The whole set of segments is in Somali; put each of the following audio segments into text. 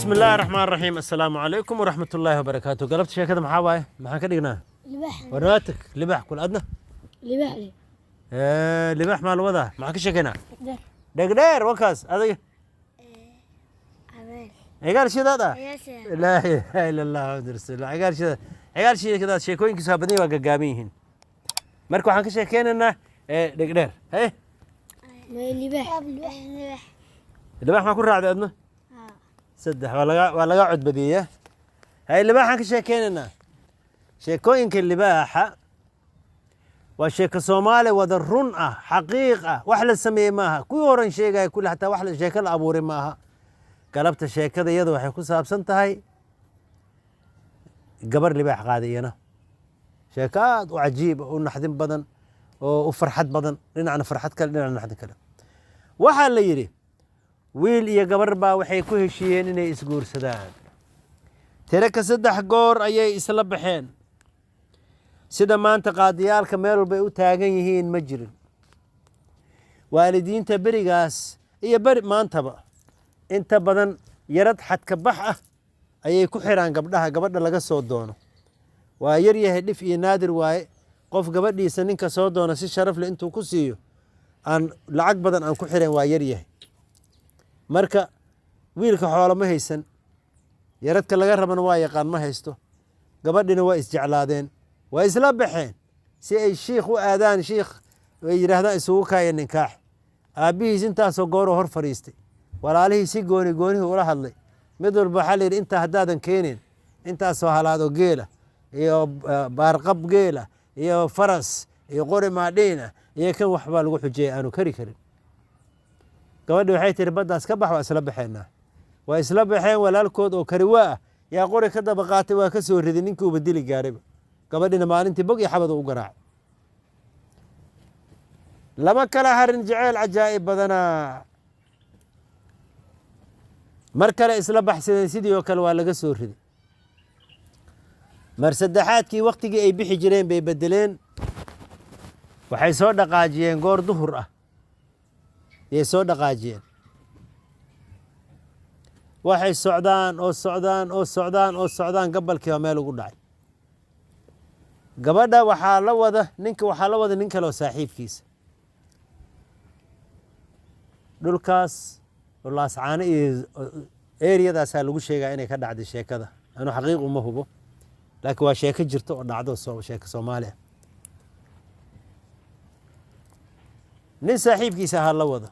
بسم الله الرحمن الرحيم السلام عليكم ورحمة الله وبركاته. قلبت شيء كذا محاوي ما كدقنا لبح وراتك لبح كل أدنى لبح لي لبح مال وضع معك شيء كنا قدر دقدير وكاس هذا عمال قال شيء هذا يا سلام لا إله إلا الله محمد رسول الله قال شيء قال شيء كذا شيء كوين كسبني وقاميهن مركو حنك شيء كنا دقدير هي ما لبح لبح لبح ما كل راعد أدنى سدح ولا قاعد بديه هاي اللباحة كشيكيننا شيكوينك اللباحة وشيك الصومالي ودرون حقيقة وحلة سميه ماها كورن شيء كل حتى وحلة شيك الأبوري ماها قلبت الشيك كذا يدو حيكون سابسنت هاي قبر لباح قادينا شيكات وعجيب ونحدين بدن وفرحت بدن لنا عن فرحت كل لنا نحدين كلام وحال اللي يري wiil iyo gabarba waxay ku heshiiyeen inay isguursadaan tiraka saddex goor ayay isla baxeen sida maanta qaadiyaalka meel walba u taagan yihiin ma jirin waalidiinta berigaas iyo beri maantaba inta badan yarad xadka bax ah ayay ku xiraan gabdhaha gabadha laga soo doono waa yar yahay dhif iyo naadir waaye qof gabadhiisa ninka soo doona si sharaf leh intuu ku siiyo aan lacag badan aan ku xireen waa yar yahay marka wiilka xoolo ma haysan yaradka laga rabana waa yaqaan ma haysto gabadhina waa isjeclaadeen waa isla baxeen si ay shiikh u aadaan shiikh ay yidhaahdaan isugu kaaya ninkaax aabbihiis intaasoo gooroo hor fadhiistay walaalihii si goonihii ula hadlay mid walba waxaa layidhi intaa haddaadan keenin intaasoo halaado geela iyo baarqab geela iyo faras iyo qori maadhiina iyo kan waxbaa lagu xujeeyay aanu kari karin gabadhi waxay tiri baddaas ka bax waa isla baxeenaa waa isla baxeen walaalkood oo kariwaa ah yaa qori ka daba qaatay waa ka soo riday ninkii uba dili gaarayba gabadhina maalintii bog iyo xabad u garaacay lama kala harin jaceyl cajaa'ib badanaa mar kale isla baxsadeen sidii oo kale waa laga soo riday mar saddexaadkii waktigii ay bixi jireen bay bedeleen waxay soo dhaqaajiyeen goor duhur ah yay soo dhaqaajiyeen waxay socdaan gabalkii baa meel ugu dhacay gabadha waxaa la wada nin kale oo saaxiibkiisa dhulkaas laascaano iyo eriyadaasaa lagu sheegaa inay ka dhacday sheekada anu xaqiiq uma hubo laakiin waa sheeko jirto oo dhacdo sheeko soomaali ah nin saaxiibkiisa ahaa la wado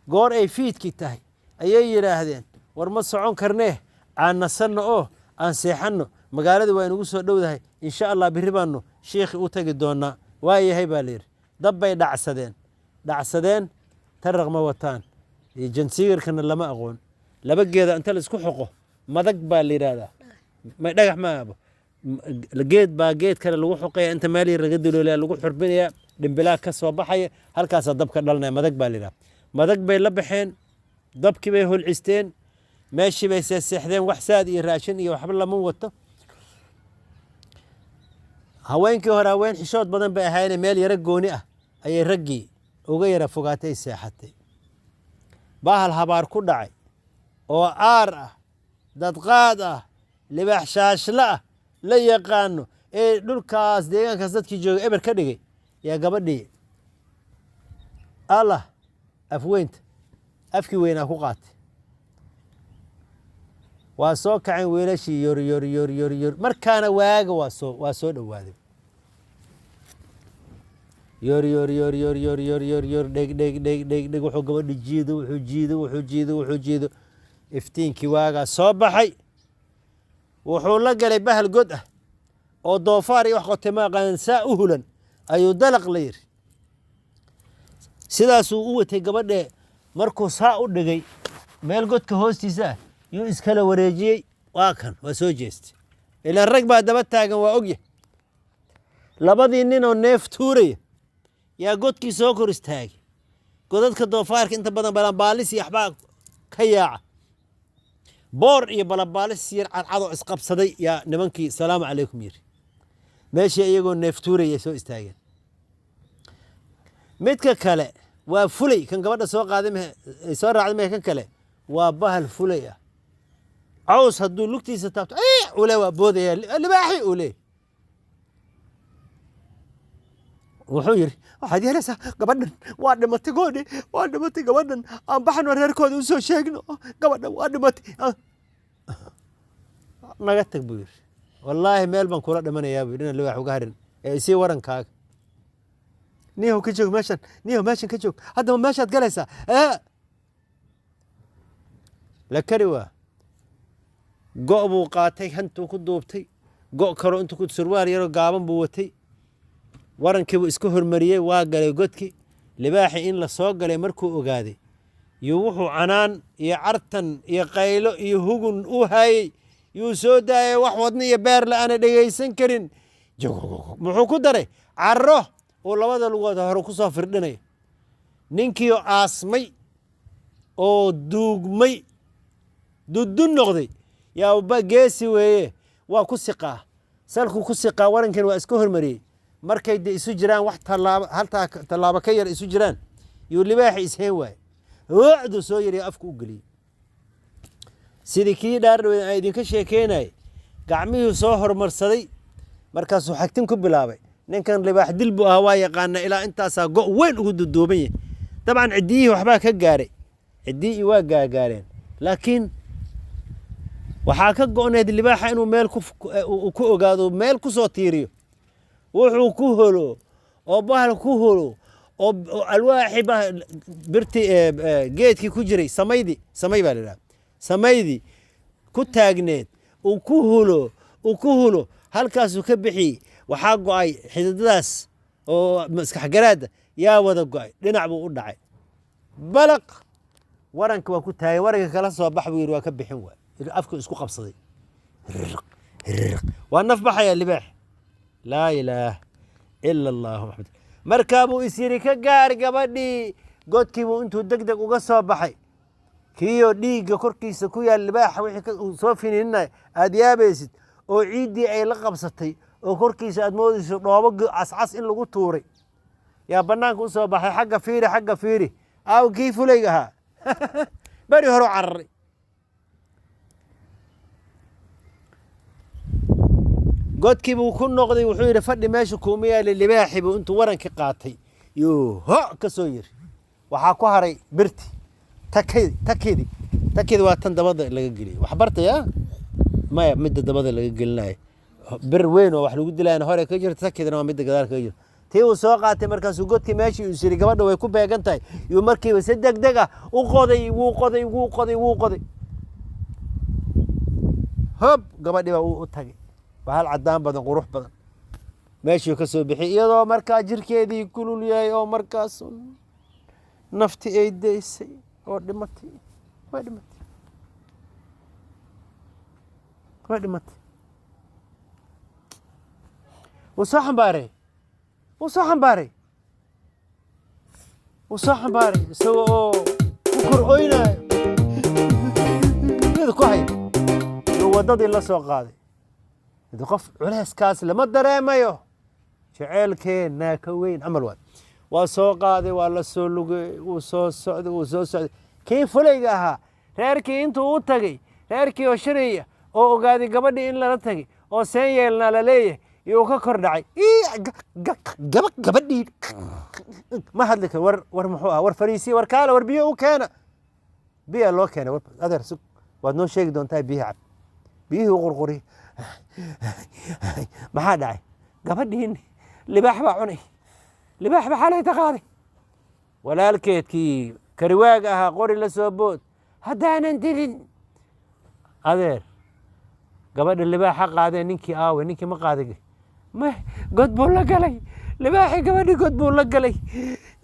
goor ay fiidkii tahay ayay yidhaahdeen war ma socon karnee aan nasanno oo aan seexanno magaalada waa inugu soo dhowdahay insha allah birri baannu shiikhi u tagi doonnaa waa yahay baa layidhi dab bay dhacsadeen taraq ma wataan iyo jansigarkana lama aqoon laba geeda inta la isku xoqo madag baa la yidhaahdaa dhagax maaba geed baa geed kale lagu xoqaya inta meel yar laga duloolaya lagu xurbinaya dhimbilaa ka soo baxaya halkaasaa dabka dhalanaya madag baa la yidhaha madag bay la baxeen dabkii bay holcisteen meeshii bay seexdeen wax saad iyo raashin iyo waxba lama wato haweenkii hore haween xishood badan bay ahaayeen meel yaro gooni ah ayay raggii uga yara fogaatay seexatay bahal habaar ku dhacay oo aar ah dadqaad ah libaax shaashla ah la yaqaano ee dhulkaas deegaankaas dadkii jooga eber ka dhigay yaa gabadhii allah afweynta afkii weynaa ku qaatay waa soo kaceen weelashii yor markaana waaga waa soo dhowaaday yor dheg wuxuu gabadhi jiido iftiinkii waagaa soo baxay wuxuu la galay bahal god ah oo doofaar iyo wax qotema qaansaa u hulan ayuu dalaq la yiri sidaasuu u watay gabadhe markuu saa u dhigay meel godka hoostiisa ah yuu iskala wareejiyey waa kan waa soo jeestay ilaan rag baa daba taagan waa ogya labadii ninoo neef tuuraya yaa godkii soo kor istaagay godadka doofaarka inta badan balanbaalis iyo waxbaa ka yaaca boor iyo balanbaalis yar cadcadoo isqabsaday yaa nimankii salaamu calaykum yiri meeshii iyagoo neef tuuraya soo istaageen midka kale waa fulay kan gabadha soo qaaday soo raacday kan kale waa bahal fulay ah caws hadduu lugtiisa taabto ule waa boodaya libaaxi ule wuxuu yidhi waxaad yeelaysaa gabadhan waa dhimatay goodhi waa dhimatay gabadhan aan baxno reerkooda u soo sheegno gabadhan waa dhimatay naga tag buu yidhi wallaahi meel baan kula dhimanayaa buu yidhi inaan libaax uga harin ee isii warankaaga niyahow ka joog meeshan niyahow meeshan ka joog haddaba meeshaad galaysaa la kari waa go' buu qaatay hantuu ku duubtay go' kaloo intuu ku surwaal yaroo gaaban buu watay warankii buu iska hormariyey waa galay godkii libaaxii in la soo galay markuu ogaaday yuu wuxuu canaan iyo cartan iyo qaylo iyo hugun u hayey yuu soo daayay wax wadna iyo beerle aana dhegaysan karin muxuu ku daray carro oo labada lugood hore ku soo firdhinaya ninkiioo aasmay oo duugmay dudun noqday yaa geesi weeye waa ku siqaa salkuu ku siqaa warankiina waa iska hormariyey markay de isu jiraan wax haltaa tallaabo ka yar isu jiraan yuu libaaxi isheen waaye wacduu soo yariyo afku u geliyey sidii kii dhaardhaweed aan idinka sheekeynayay gacmihii soo hormarsaday markaasuu xagtin ku bilaabay ninkan libaax dil buu ahaa waa yaqaana ilaa intaasaa go' weyn ugu duduuban yahay dabcan ciddiyihii waxbaa ka gaaray ciddiyii waa gaagaareen laakiin waxaa ka go'need libaaxa inuu meel ku ogaado meel ku soo tiiriyo wuxuu ku holo oo bahal ku holo oo alwaaxi birti geedkii ku jiray samay baa la yidhaha samaydii ku taagneed uu ku hulo halkaasuu ka bixiyey waxaa go'ay xididadaas oo maskaxgaraadda yaa wada go'ay dhinac buu u dhacay balaq waranka waa ku taagay waranka kala soo bax buu yidhi waa ka bixin waay afku isku qabsaday waa naf baxaya libaax laa ilaaha ila allahu maxamed markaa buu is yidhi ka gaar gabadhii godkiibuu intuu deg deg uga soo baxay kiiyoo dhiigga korkiisa ku yaal libaaxa wixii soo finiinaya aad yaabaysid oo ciiddii ay la qabsatay oo korkiisa aad moodayso dhoobo cascas in lagu tuuray yaa bannaanka u soo baxay xagga fiiri aaw kii fulayga ahaa beri horeu cararay godkii buu ku noqday wuxuu yidhi fadhi meesha kuuma yaali libaaxi buu intuu warankii qaatay yuu ka soo yiri waxaa ku haray birti takeedi waa tan dabada laga geliyey wax bartaya maya midda dabada laga gelinayo bir weyn oo wax lagu dilayana hore ka jirta takeedina waa midda gadaal kaga jirta tii uu soo qaatay markaasuu godkii meeshii uu siri gabadha way ku beegan tahay yuu markiiba si deg deg ah u qoday wuu qoday hob gabadhii baa u tagay bahal caddaan badan qurux badan meeshuu ka soo bixiyey iyadoo markaa jirkeedii kulul yahay oo markaas nafti ay daysay oo dhimatay way dhimatay wuu soo xambaaray isagoo oo ku kor oynayo ku hay yuu waddadii la soo qaaday qof culeyskaas lama dareemayo jeceelkeennaa ka weyn camal waay waa soo qaaday waa la soo lugay wuu soo socday kii fulayga ahaa reerkii intuu u tagay reerkii oo shiraya oo ogaaday gabadhii in lala tagay oo seen yeelnaa la leeyahay yuu ka kor dhacay gabadhii ma hadli karo war muxuu ah war fariisiye war kaala war biyo u keena biyaa loo keenay adeer sug waad noo sheegi doontaa biyihi cab biyihii u qurquriy maxaa dhacay gabadhiin libaax baa cunay libaax baa xalayta qaaday walaalkeedkii kariwaaga ahaa qori la soo bood haddaanan dilin adeer gabadha libaaxa qaadee ninkii aawe ninkii ma qaaday god buu la galay libaaxii gabadhii god buu la galay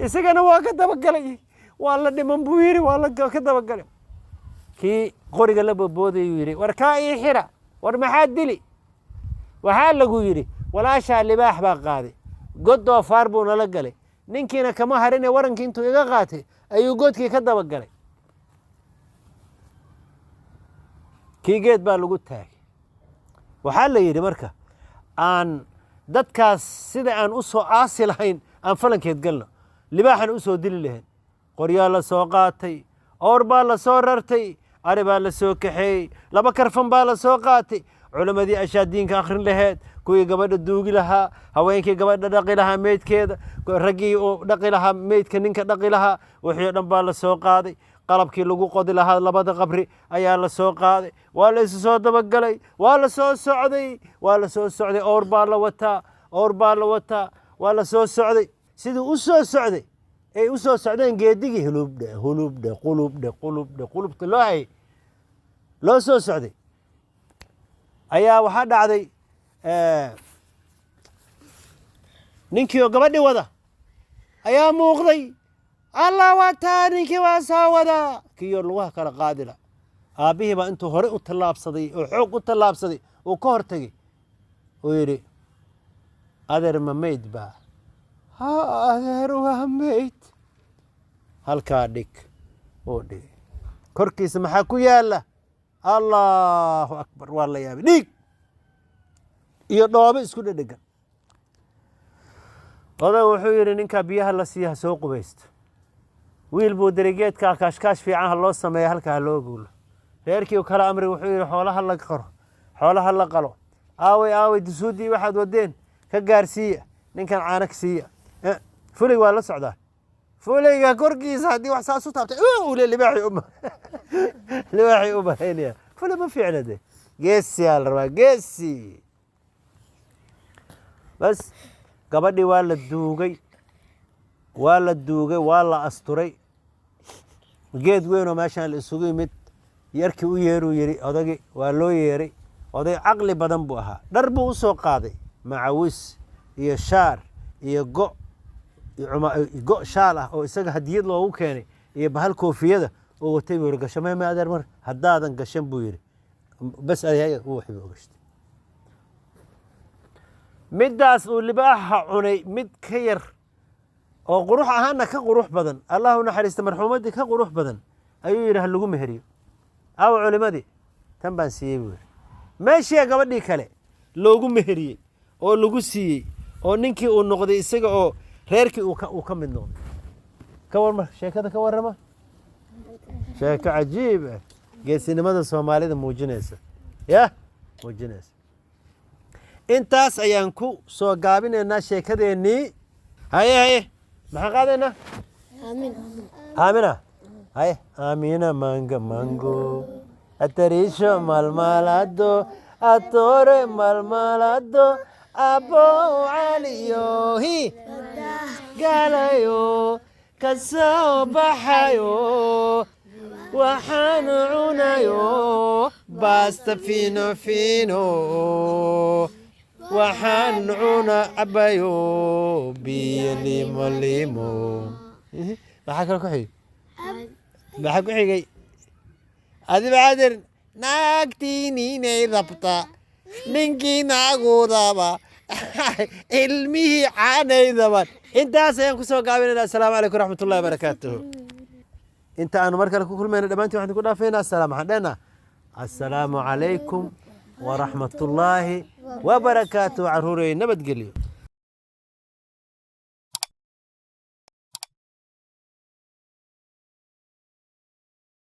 isagana waa ka dabagalay waa la dhiman buu yidhi waa ka dabagalay kii qoriga la boodboodayuu yidhi war kaa ii xira war maxaa dili waxaa lagu yidhi walaashaa libaax baa qaaday god doofaar buu nala galay ninkiina kama harine warankii intuu iga qaatay ayuu godkii ka dabagalay kii geed baa lagu taagay waxaa la yidhi marka aan dadkaas sida aan u soo aasi lahayn aan falankeed galno libaaxan u soo dili lahayn qoryaa la soo qaatay awr baa la soo rartay ari baa la soo kaxeeyey 2 karfan baa la soo qaatay culimmadii ashaadiinka akhrin laheed kuwii gabadha duugi lahaa haweenkii gabadha dhaqi lahaa meydkeeda raggii uu dhaqi lahaa meydka ninka dhaqi lahaa wixii o dhan baa la soo qaaday qalabkii lagu qodi lahaa 2 qabri ayaa la soo qaaday waa la isu soo dabagalay waa la soo socday oor baa la wataa waa la soo socday siduu u soo socday ay u soo socdeen geedigii hulubdhe qulubta loo hayay loo soo socday ayaa waxaa dhacday ninkii oo gabadhi wada ayaa muuqday allah wataa ninkii waa soo wadaa kiyo lugaha kala qaadila aabbihii baa intuu hore u tallaabsaday oo xoog u tallaabsaday uu ka hor tegey uu yidhi adeer ma meyd baa ha adeer waa meyd halkaa dhig uu dhigay korkiisa maxaa ku yaalla allahu akbar waa la yaabay dhiig iyo dhoobo isku dhedhegan odag wuxuu yidhi ninkaa biyaha la siiya ha soo qubaysto wiil buu darigeedkaa kaashkaash fiican ha loo sameeya halkaa ha loo guulo reerkii u kala amri wuxuu yidhi xoolaha la qalo aaway dusuuddii waxaad wadeen ka gaarsiiya ninkan caanak siiya fulig waa la socdaa fuliga korkiisa haddii wax saas u taabtay ule libaaxii u malaynaya fuli ma fiicna de geesiyaa la rabaa geesi bas gabadhii waa la duugay waa la asturay geed weynoo meeshaan la isugu yimid yarkii u yeeruu yidhi odagii waa loo yeeray oday caqli badan buu ahaa dhar buu u soo qaaday macawis iyo shaar iyo go' shaal ah oo isaga hadiyad loogu keenay iyo bahal koofiyada oo watay buu yidhi gashamee ma adeer mar haddaadan gashan buu yidhi bas adeega u waxii buu gashtay middaas uu libaaxa cunay mid ka yar oo qurux ahaana ka qurux badan allah u naxariista marxuumaddii ka qurux badan ayuu yidhi ha lagu meheriyo aw culimadii tan baan siiyey buu yidhi meeshii gabadhii kale loogu meheriyey oo lagu siiyey oo ninkii uu noqday isaga oo reerkii uu ka mid noqday ka warma sheekada ka warrama sheeko cajiib ah geesinimada soomaalida muujinaysa muujinaysa intaas ayaan ku soo gaabinaynaa sheekadeennii haye maxaan qaadaynaa aamina haye aamina mango atarisho malmalado atore malmalado abo caliyohi galayo kasoo baxayo waxaan cunayo basta fino waxaan cabayo biyo limo maxaa kale maxaa ku xigay adiba adeer naagtiininay rabta ninkii naagudaba ilmihii caanaydaban intaas ayaan ku soo gaabinayna assalaamu calaykum waraxmatullahi wabarakaatuhu inta aanu mar kale ku kulmayna dhammaantiin waxaan ku dhaafayna waxaan dhehna assalaamu calaykum waraxmatullaahi wabarakaatuhu carruurey nabadgelyo